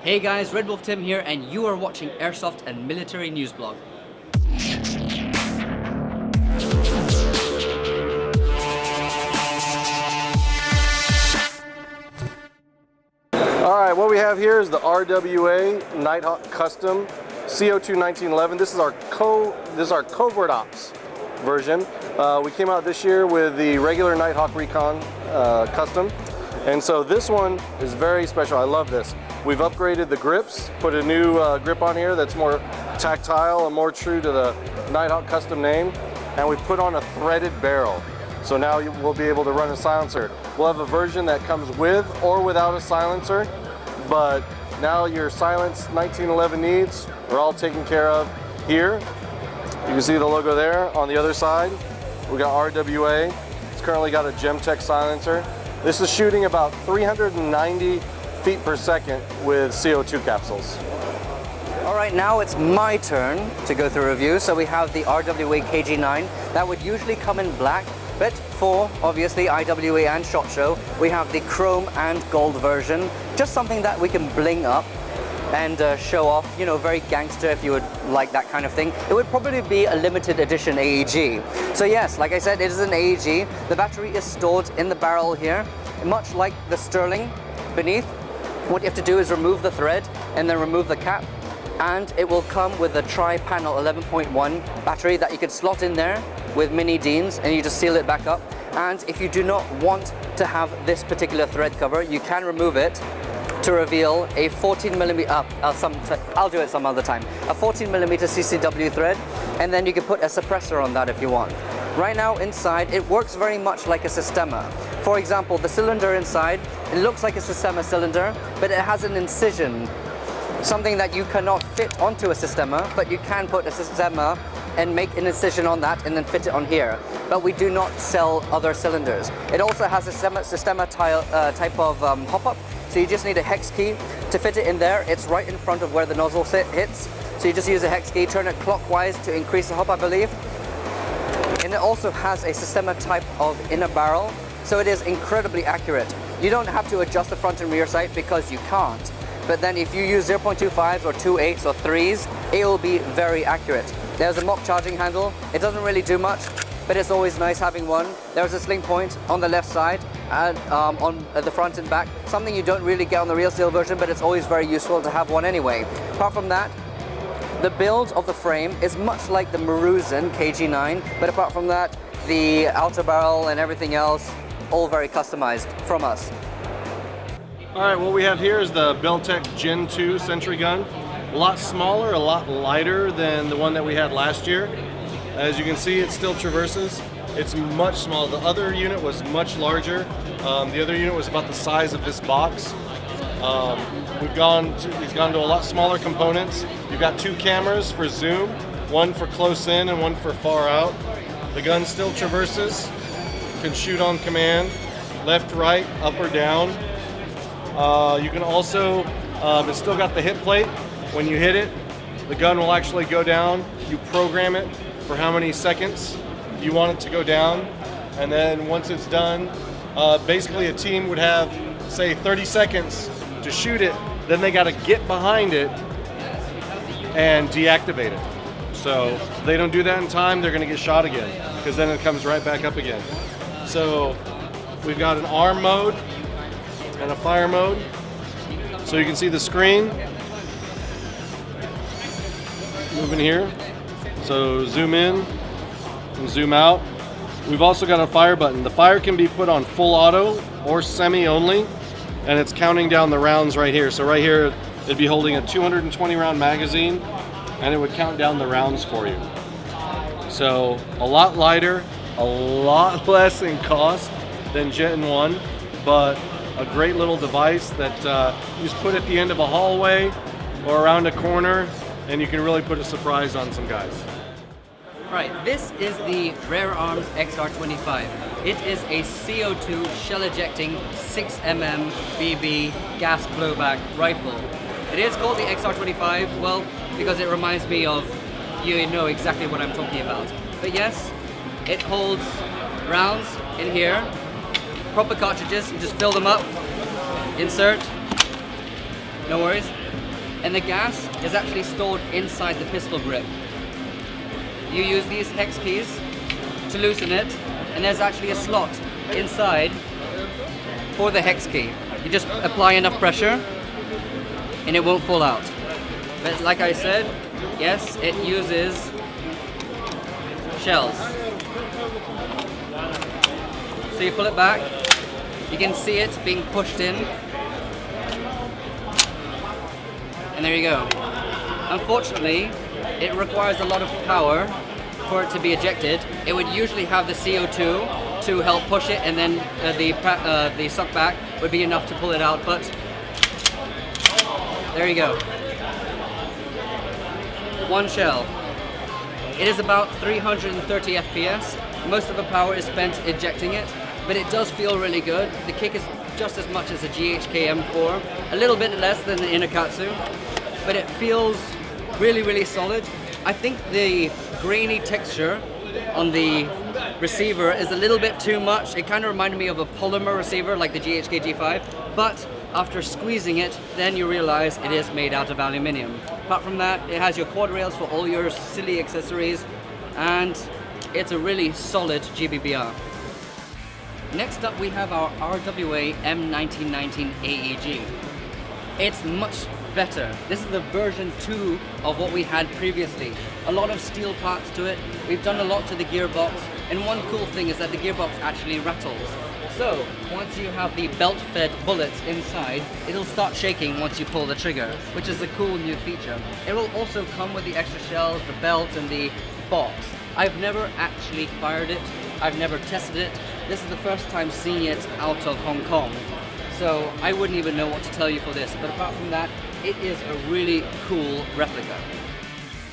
Hey guys, Redwolf Tim here, and you are watching Airsoft and Military News Blog. Alright, what we have here is the RWA Nighthawk Custom CO2 1911. This is our covert ops version. We came out this year with the regular Nighthawk Recon Custom, and so this one is very special. I love this. We've upgraded the grips, put a new grip on here that's more tactile and more true to the Nighthawk Custom name, and we've put on a threaded barrel. So now we'll be able to run a silencer. We'll have a version that comes with or without a silencer, but now your silence 1911 needs are all taken care of here. You can see the logo there. On the other side, we got RWA. It's currently got a Beltec silencer. This is shooting about 390 feet per second with CO2 capsules. All right, now it's my turn to go through a review. So we have the RWA KG9. That would usually come in black, but for obviously IWA and SHOT Show, we have the chrome and gold version. Just something that we can bling up and show off, you know, very gangster if you would like that kind of thing. It would probably be a limited edition AEG. So yes, like I said, it is an AEG. The battery is stored in the barrel here, much like the Sterling beneath. What you have to do is remove the thread and then remove the cap, and it will come with a tri-panel 11.1 battery that you can slot in there with mini Deans, and you just seal it back up. And if you do not want to have this particular thread cover, you can remove it to reveal a 14mm, I'll do it some other time, a 14mm CCW thread, and then you can put a suppressor on that if you want. Right now inside, it works very much like a Systema. For example, the cylinder inside, it looks like a Systema cylinder, but it has an incision, something that you cannot fit onto a Systema, but you can put a Systema and make an incision on that and then fit it on here. But we do not sell other cylinders. It also has a Systema type of hop-up, so you just need a hex key to fit it in there. It's right in front of where the nozzle hits, so you just use a hex key, turn it clockwise to increase the hop, I believe. And it also has a Systema type of inner barrel, so it is incredibly accurate. You don't have to adjust the front and rear sight because you can't. But then if you use 0.25s or 2.8s or 3s, it will be very accurate. There's a mock charging handle. It doesn't really do much, but it's always nice having one. There's a sling point on the left side and on the front and back. Something you don't really get on the real steel version, but it's always very useful to have one anyway. Apart from that, the build of the frame is much like the Milsim KG9, but apart from that, the outer barrel and everything else, all very customized from us. Alright, what we have here is the Beltec Gen 2 Sentry gun. A lot smaller, a lot lighter than the one that we had last year. As you can see, it still traverses. It's much smaller. The other unit was much larger. The other unit was about the size of this box. He's gone to a lot smaller components. You've got two cameras for zoom, one for close in and one for far out. The gun still traverses. You can shoot on command, left, right, up or down. You can also, it's still got the hit plate. When you hit it, the gun will actually go down. You program it for how many seconds you want it to go down. And then once it's done, basically a team would have, say, 30 seconds to shoot it. Then they got to get behind it and deactivate it. So if they don't do that in time, they're going to get shot again, because then it comes right back up again. So we've got an arm mode and a fire mode. So you can see the screen moving here. So zoom in and zoom out. We've also got a fire button. The fire can be put on full auto or semi only, and it's counting down the rounds right here. So right here, it'd be holding a 220 round magazine, and it would count down the rounds for you. So a lot lighter, a lot less in cost than Gen 1, but a great little device that you just put at the end of a hallway or around a corner, and you can really put a surprise on some guys. Right, this is the Rare Arms XR25. It is a CO2 shell ejecting 6mm BB gas blowback rifle. It is called the XR25, well, because it reminds me of, you know exactly what I'm talking about. But yes, it holds rounds in here, proper cartridges. You just fill them up, insert, No worries. And the gas is actually stored inside the pistol grip. You use these hex keys to loosen it, and there's actually a slot inside for the hex key. You just apply enough pressure and it won't fall out. But like I said, yes, it uses shells. So you pull it back, you can see it being pushed in, and there you go. Unfortunately, it requires a lot of power for it to be ejected. It would usually have the CO2 to help push it, and then the suck back would be enough to pull it out, but there you go. One shell. It is about 330 FPS. Most of the power is spent ejecting it, but it does feel really good. The kick is just as much as a GHK M4, a little bit less than the Inokatsu, but it feels really, really solid. I think the grainy texture on the receiver is a little bit too much. It kind of reminded me of a polymer receiver like the GHK G5, but after squeezing it, then you realize it is made out of aluminium. Apart from that, it has your quad rails for all your silly accessories, and it's a really solid GBBR. Next up, we have our RWA M1919 AEG. It's much better. This is the version 2 of what we had previously. A lot of steel parts to it. We've done a lot to the gearbox, and one cool thing is that the gearbox actually rattles. So once you have the belt-fed bullets inside, it'll start shaking once you pull the trigger, which is a cool new feature. It will also come with the extra shells, the belt, and the box. I've never actually fired it. I've never tested it. This is the first time seeing it out of Hong Kong. So I wouldn't even know what to tell you for this, but apart from that, it is a really cool replica.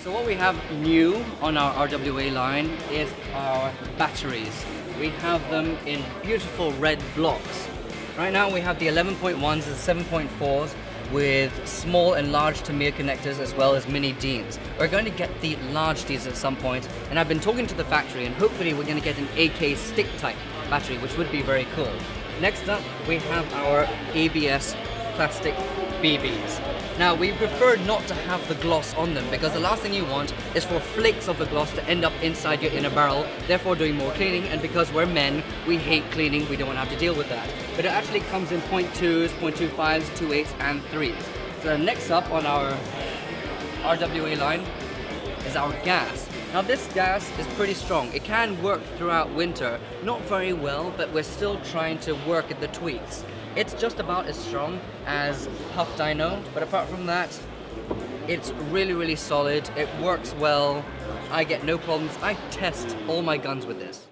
So what we have new on our RWA line is our batteries. We have them in beautiful red blocks. Right now we have the 11.1s and 7.4s with small and large Tamiya connectors, as well as mini Deans. We're going to get the large Deans at some point, and I've been talking to the factory, and hopefully we're going to get an AK stick type battery, which would be very cool. Next up, we have our ABS plastic BBs. Now, we prefer not to have the gloss on them, because the last thing you want is for flakes of the gloss to end up inside your inner barrel, therefore doing more cleaning, and because we're men, we hate cleaning, we don't want to have to deal with that. But it actually comes in 0.2s, 0.25s, 2.8s, and 3s. So next up on our RWA line is our gas. Now this gas is pretty strong. It can work throughout winter, not very well, but we're still trying to work at the tweaks. It's just about as strong as Puff Dino, but apart from that, it's really, really solid. It works well. I get no problems. I test all my guns with this.